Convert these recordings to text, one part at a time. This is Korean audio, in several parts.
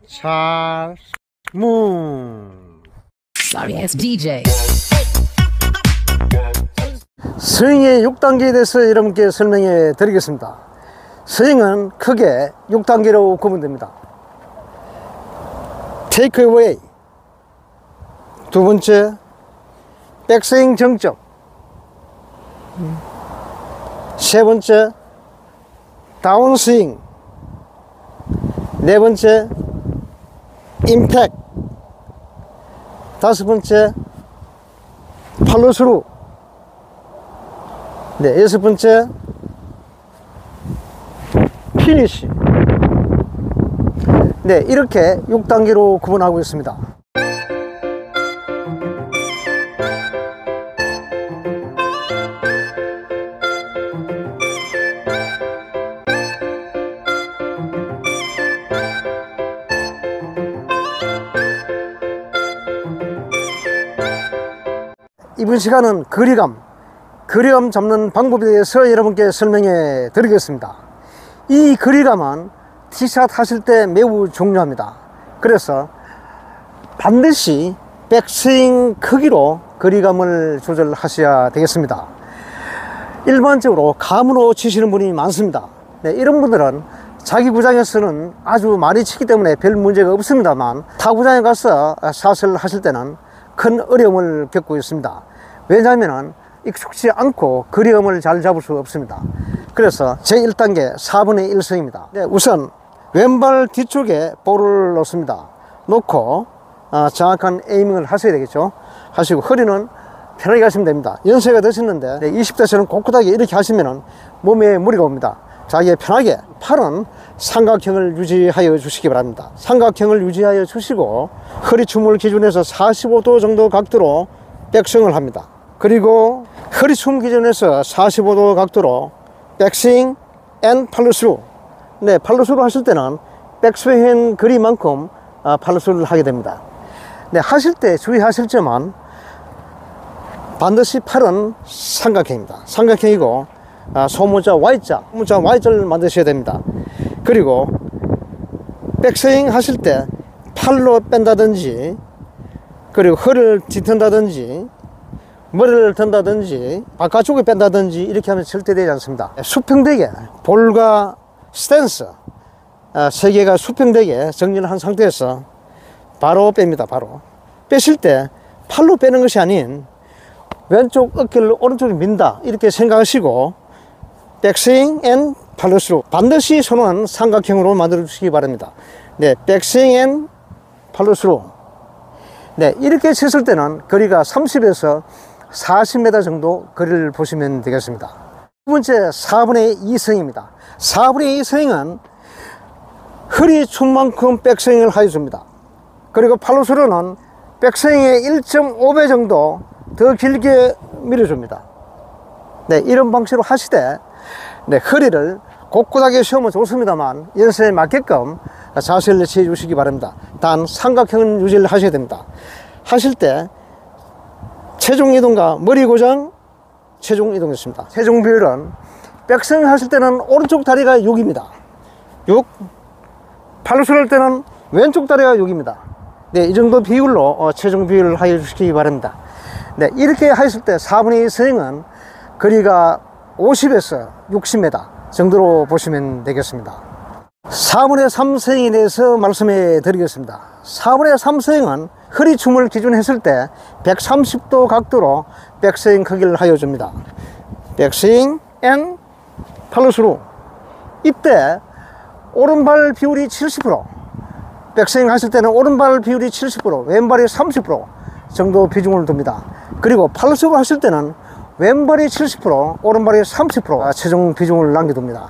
찰문. Sorry ass DJ. 스윙의 6단계에 대해서 여러분께 설명해 드리겠습니다. 스윙은 크게 6단계로 구분됩니다. 테이크 어웨이, 두 번째 백스윙 정적, 세 번째 다운스윙, 네 번째 임팩트, 다섯 번째 팔로스루, 네, 여섯 번째 피니시. 네, 이렇게 6단계로 구분하고 있습니다. 이번 시간은 거리감 잡는 방법에 대해서 여러분께 설명해 드리겠습니다. 이 거리감은 티샷 하실 때 매우 중요합니다. 그래서 반드시 백스윙 크기로 거리감을 조절하셔야 되겠습니다. 일반적으로 감으로 치시는 분이 많습니다. 네, 이런 분들은 자기 구장에서는 아주 많이 치기 때문에 별 문제가 없습니다만 타 구장에 가서 샷을 하실 때는 큰 어려움을 겪고 있습니다. 왜냐하면 익숙치 않고 거리감을 잘 잡을 수가 없습니다. 그래서 제1단계 4분의 1 스윙입니다. 네, 우선 왼발 뒤쪽에 볼을 놓습니다. 놓고 정확한 에이밍을 하셔야 되겠죠. 하시고 허리는 편하게 하시면 됩니다. 연세가 드셨는데 20대처럼 꼿꼿하게 이렇게 하시면 몸에 무리가 옵니다. 자, 이게 편하게 팔은 삼각형을 유지하여 주시기 바랍니다. 삼각형을 유지하여 주시고 허리춤을 기준해서 45도 정도 각도로 백스윙을 합니다. 그리고 허리춤 기준에서 45도 각도로 백스윙 앤 팔로스루. 네, 팔로스루 하실 때는 백스윙 거리만큼 팔로스루를 하게 됩니다. 네, 하실 때 주의하실 점은 반드시 팔은 삼각형입니다. 삼각형이고 소문자 Y자를 만드셔야 됩니다. 그리고 백스윙 하실 때 팔로 뺀다든지, 그리고 허리를 뒤튼다든지, 머리를 든다든지, 바깥쪽에 뺀다든지 이렇게 하면 절대 되지 않습니다. 수평되게 볼과 스탠스 세 개가 수평되게 정리를 한 상태에서 바로 뺍니다. 바로 빼실 때 팔로 빼는 것이 아닌 왼쪽 어깨를 오른쪽으로 민다 이렇게 생각하시고 백스윙 앤 팔로스루, 반드시 손은 삼각형으로 만들어 주시기 바랍니다. 네, 백스윙 앤 팔로스루. 네, 이렇게 쳤을 때는 거리가 30에서 40m 정도 거리를 보시면 되겠습니다. 두 번째 4분의 2 스윙입니다. 4분의 2 스윙은 허리춤만큼 백스윙을 하여 줍니다. 그리고 팔로스루는 백스윙의 1.5배 정도 더 길게 밀어줍니다. 네, 이런 방식으로 하시되 네, 허리를 꼿꼿하게 세우면 좋습니다만 연세에 맞게끔 자세를 취해 주시기 바랍니다. 단 삼각형 유지를 하셔야 됩니다. 하실 때 체중 이동과 머리 고정, 체중 이동했습니다. 체중 비율은 백스윙 하실 때는 오른쪽 다리가 6입니다. 6. 팔로스루 할 때는 왼쪽 다리가 6입니다. 네, 이 정도 비율로 체중 비율을 하여 주시기 바랍니다. 네, 이렇게 하실 때 4분의 2 스윙은 거리가 50에서 60m 정도로 보시면 되겠습니다. 4분의 3 스윙에 대해서 말씀해 드리겠습니다. 4분의 3 스윙은 허리춤을 기준했을 때 130도 각도로 백스윙 크기를 하여 줍니다. 백스윙 앤 팔로스루. 이때 오른발 비율이 70%, 백스윙 하실 때는 오른발 비율이 70%, 왼발이 30% 정도 비중을 둡니다. 그리고 팔로스루 하실 때는 왼발이 70%, 오른발이 30% 체중 비중을 남겨둡니다.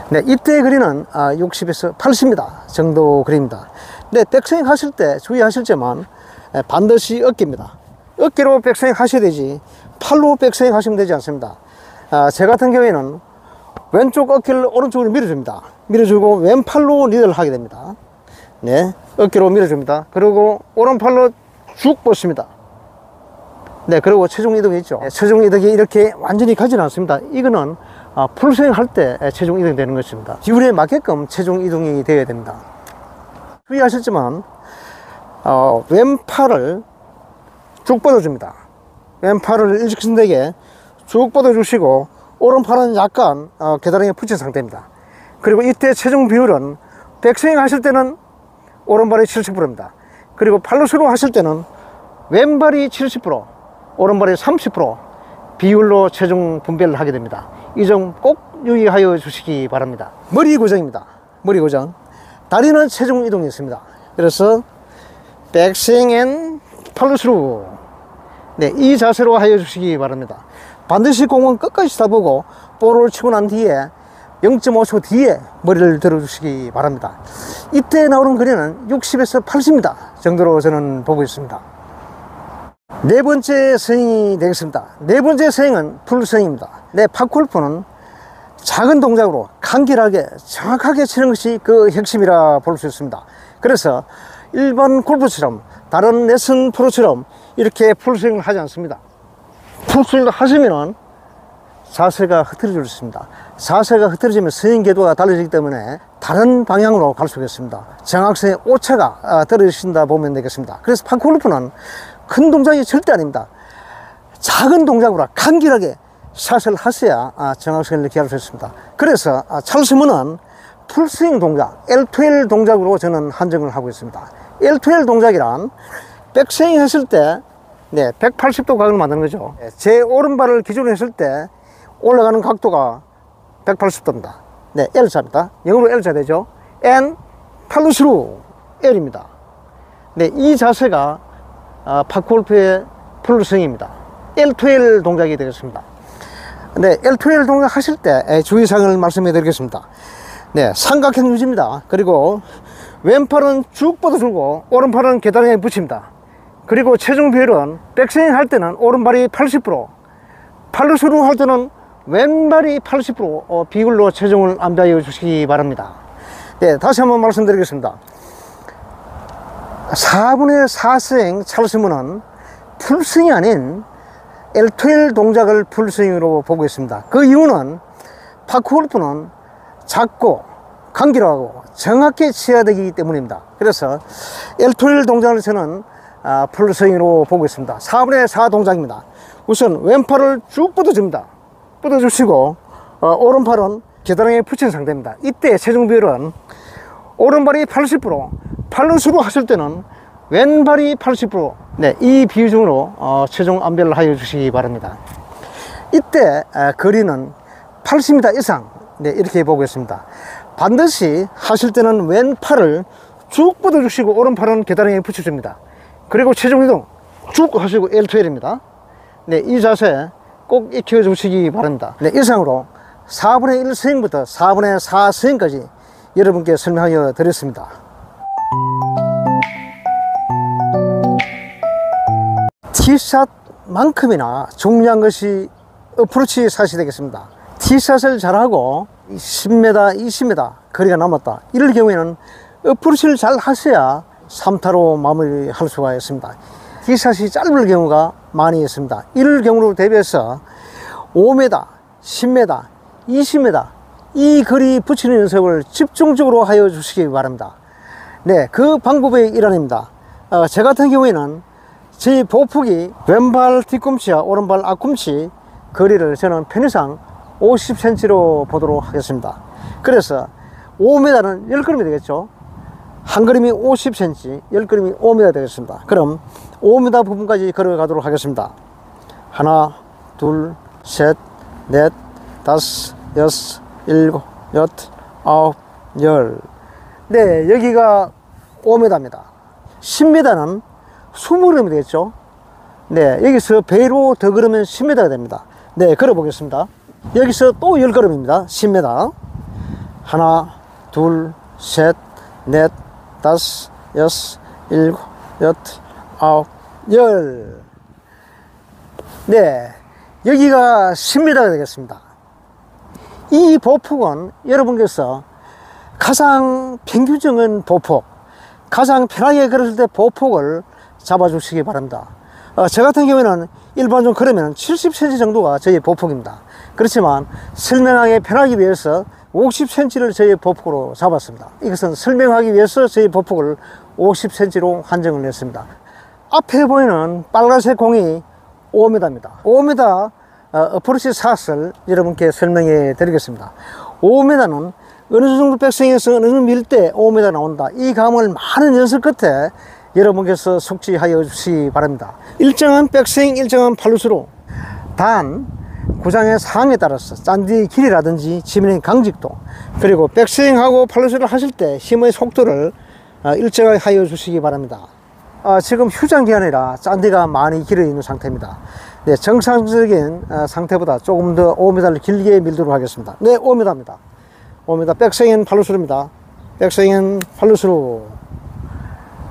네, 이때 거리는 60에서 80m 정도 거리입니다. 네, 백스윙 하실 때 주의하실 점은 반드시 어깨입니다. 어깨로 백스윙 하셔야 되지 팔로 백스윙 하시면 되지 않습니다. 제 같은 경우에는 왼쪽 어깨를 오른쪽으로 밀어줍니다. 밀어주고 왼팔로 리드를 하게 됩니다. 네, 어깨로 밀어줍니다. 그리고 오른팔로 쭉 뻗습니다. 네, 그리고 체중 이동이 있죠. 체중 이동이 이렇게 완전히 가지는 않습니다. 이거는 풀스윙 할 때 체중 이동이 되는 것입니다. 기울에 맞게끔 체중 이동이 되어야 됩니다. 주의하셨지만 왼팔을 쭉 뻗어줍니다. 왼팔을 일직선되게 쭉 뻗어주시고 오른팔은 약간 겨드랑이에 붙인 상태입니다. 그리고 이때 체중 비율은 백스윙 하실 때는 오른발이 70%입니다. 그리고 팔로스로 하실 때는 왼발이 70%, 오른발이 30% 비율로 체중 분배를 하게 됩니다. 이 점 꼭 유의하여 주시기 바랍니다. 머리 고정입니다. 머리 고정. 다리는 체중 이동이 있습니다. 그래서 백스윙 앤 팔로스루, 네, 이 자세로 하여 주시기 바랍니다. 반드시 공은 끝까지 쳐다보고 볼을 치고 난 뒤에 0.5초 뒤에 머리를 들어 주시기 바랍니다. 이때 나오는 거리는 60에서 80m 정도로 저는 보고 있습니다. 네 번째 스윙이 되겠습니다. 네 번째 스윙은 풀스윙입니다. 네, 팝골프는 작은 동작으로 간결하게 정확하게 치는 것이 그 핵심이라 볼 수 있습니다. 그래서 일반 골프처럼 다른 레슨 프로처럼 이렇게 풀스윙을 하지 않습니다. 풀스윙을 하시면은 자세가 흐트러질 수 있습니다. 자세가 흐트러지면 스윙 궤도가 달라지기 때문에 다른 방향으로 갈 수 있습니다. 정확성의 오차가 떨어진다 보면 되겠습니다. 그래서 팝골프는 큰 동작이 절대 아닙니다. 작은 동작으로 간결하게 샷을 하셔야 정확성을 느끼게 수 있습니다. 그래서 찰스 문은 풀스윙 동작, L2L 동작으로 저는 한정을 하고 있습니다. L2L 동작이란 백스윙 했을 때 180도 각을 만드는 거죠. 제 오른발을 기준으로 했을 때 올라가는 각도가 180도입니다. 네, L자입니다. 영어로 L자 되죠. N 팔로스루 L입니다. 네, 이 자세가 팝골프의 풀스윙입니다. L2L 동작이 되겠습니다. 네, L2L 동작 하실 때 주의사항을 말씀해 드리겠습니다. 네, 삼각형 유지입니다. 그리고 왼팔은 쭉 뻗어주고 오른팔은 겨드랑이에 붙입니다. 그리고 체중 비율은 백스윙 할 때는 오른발이 80%, 팔로스루 할 때는 왼발이 80% 비율로 체중을 안배하여 주시기 바랍니다. 네, 다시 한번 말씀드리겠습니다. 4분의 4 스윙 찰스문은 풀스윙이 아닌 L2L 동작을 풀스윙으로 보고 있습니다. 그 이유는 팝골프는 작고 간결하고 정확히 치어야 되기 때문입니다. 그래서 L2L 동작을 저는 풀스윙으로 보고 있습니다. 4분의 4 동작입니다. 우선 왼팔을 쭉 뻗어줍니다. 뻗어주시고 오른팔은 겨드랑이에 붙인 상태입니다. 이때 체중 비율은 오른발이 80%, 팔로스루 하실 때는 왼발이 80%, 네, 이 비중으로 체중 안배를 하여 주시기 바랍니다. 이때 거리는 80m 이상, 네, 이렇게 보고 있습니다. 반드시 하실 때는 왼팔을 쭉 뻗어 주시고 오른팔은 겨드랑이에 붙여줍니다. 그리고 체중 이동 쭉 하시고 L2L입니다. 네, 이 자세 꼭 익혀 주시기 바랍니다. 네, 이상으로 4분의 1 스윙부터 4분의 4 스윙까지 여러분께 설명하여 드렸습니다. 티샷만큼이나 중요한 것이 어프로치 샷이 되겠습니다. 티샷을 잘하고 10m, 20m 거리가 남았다, 이럴 경우에는 어프로치를 잘 하셔야 3타로 마무리할 수가 있습니다. 티샷이 짧을 경우가 많이 있습니다. 이럴 경우를 대비해서 5m, 10m, 20m 이 거리 붙이는 연습을 집중적으로 하여 주시기 바랍니다. 네, 그 방법의 일환입니다. 제 같은 경우에는 제 보폭이 왼발 뒤꿈치와 오른발 앞꿈치 거리를 저는 편의상 50cm로 보도록 하겠습니다. 그래서 5m는 10걸음이 되겠죠. 한 걸음이 50cm, 10걸음이 5m 되겠습니다. 그럼 5m 부분까지 걸어가도록 하겠습니다. 하나, 둘, 셋, 넷, 다섯, 여섯, 일곱, 여덟, 아홉, 열. 네, 여기가 5m입니다. 10m는 20걸음이 되겠죠. 네, 여기서 배로 더 걸으면 10m가 됩니다. 네, 걸어 보겠습니다. 여기서 또 10걸음입니다. 10m. 하나, 둘, 셋, 넷, 다섯, 여섯, 일곱, 여덟, 아홉, 열. 네, 여기가 10m가 되겠습니다. 이 보폭은 여러분께서 가장 평균적인 보폭, 가장 편하게 걸었을 때 보폭을 잡아주시기 바랍니다. 저 같은 경우에는 일반적으로 걸으면 70cm 정도가 저희 보폭입니다. 그렇지만 설명하기 편하기 위해서 50cm를 저희 보폭으로 잡았습니다. 이것은 설명하기 위해서 저희 보폭을 50cm로 한정을 했습니다. 앞에 보이는 빨간색 공이 5m입니다. 5m 어프로치 샷을 여러분께 설명해 드리겠습니다. 5m는 어느 정도 백스윙에서 어느 정도 밀 때 5m 나온다. 이 감을 많은 연습 끝에 여러분께서 숙지하여 주시기 바랍니다. 일정한 백스윙, 일정한 팔루스로 단 구장의 상황에 따라서 잔디의 길이라든지 지면의 강직도, 그리고 백스윙하고 팔루스를 하실 때 힘의 속도를 일정하게 하여 주시기 바랍니다. 지금 휴장 기간이라 잔디가 많이 길어 있는 상태입니다. 네, 정상적인 상태보다 조금 더 5m를 길게 밀도록 하겠습니다. 네, 5m입니다. 5m 백스윙은 팔루스루입니다. 백스윙은 팔루스루.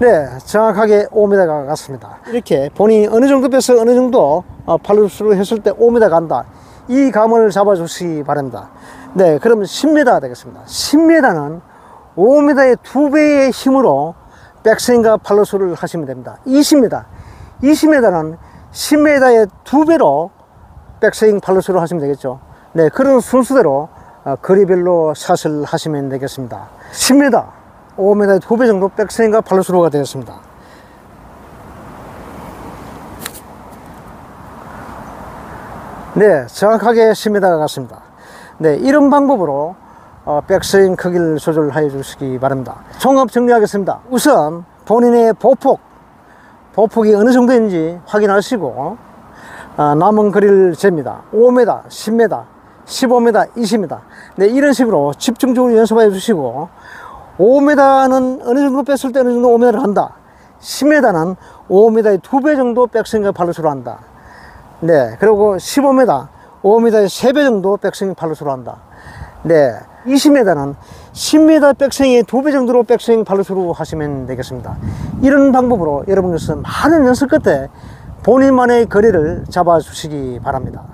네, 정확하게 5m가 갔습니다. 이렇게 본인이 어느 정도 빼서 어느 정도 팔루스루 했을 때 5m 간다. 이 감을 잡아 주시기 바랍니다. 네, 그러면 10m 되겠습니다. 10m는 5m의 2배의 힘으로 백스윙과 팔루스루를 하시면 됩니다. 20m. 20m는 10m의 2배로 백스윙 팔루스루 하시면 되겠죠. 네, 그런 순서대로 거리별로 샷을 하시면 되겠습니다. 10m, 5m의 2배 정도 백스윙과 팔루스루가 되겠습니다. 네, 정확하게 10m가 갔습니다. 네, 이런 방법으로 백스윙 크기를 조절하여 주시기 바랍니다. 종합 정리하겠습니다. 우선 본인의 보폭이 어느 정도인지 확인하시고 남은 거리를 잽니다. 5m, 10m, 15m, 20m. 네, 이런 식으로 집중적으로 연습해 주시고, 5m는 어느 정도 뺐을 때 어느 정도 5m를 한다. 10m는 5m의 2배 정도 백스윙과 팔루스로 한다. 네, 그리고 15m, 5m의 3배 정도 백스윙 팔루스로 한다. 네, 20m는 10m 백스윙의 2배 정도로 백스윙 팔루스로 하시면 되겠습니다. 이런 방법으로 여러분께서 많은 연습 끝에 본인만의 거리를 잡아 주시기 바랍니다.